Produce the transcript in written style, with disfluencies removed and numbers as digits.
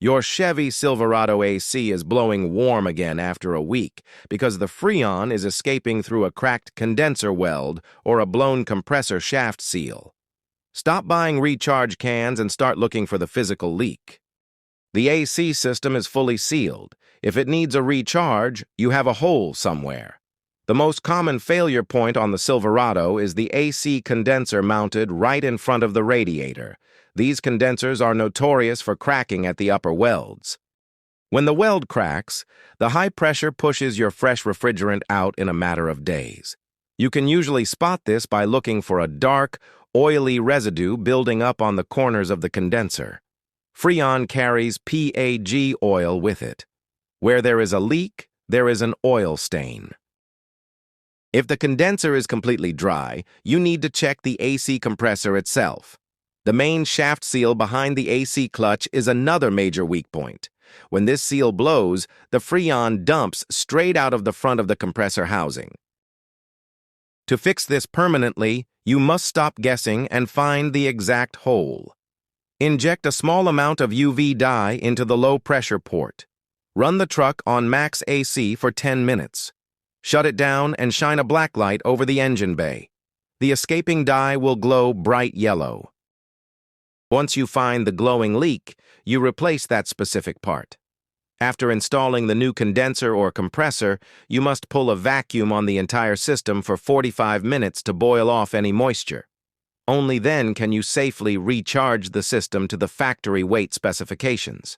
Your Chevy Silverado AC is blowing warm again after a week because the Freon is escaping through a cracked condenser weld or a blown compressor shaft seal. Stop buying recharge cans and start looking for the physical leak. The AC system is fully sealed. If it needs a recharge, you have a hole somewhere. The most common failure point on the Silverado is the AC condenser mounted right in front of the radiator. These condensers are notorious for cracking at the upper welds. When the weld cracks, the high pressure pushes your fresh refrigerant out in a matter of days. You can usually spot this by looking for a dark, oily residue building up on the corners of the condenser. Freon carries PAG oil with it. Where there is a leak, there is an oil stain. If the condenser is completely dry, you need to check the AC compressor itself. The main shaft seal behind the AC clutch is another major weak point. When this seal blows, the Freon dumps straight out of the front of the compressor housing. To fix this permanently, you must stop guessing and find the exact hole. Inject a small amount of UV dye into the low-pressure port. Run the truck on max AC for 10 minutes. Shut it down and shine a blacklight over the engine bay. The escaping dye will glow bright yellow. Once you find the glowing leak, you replace that specific part. After installing the new condenser or compressor, you must pull a vacuum on the entire system for 45 minutes to boil off any moisture. Only then can you safely recharge the system to the factory weight specifications.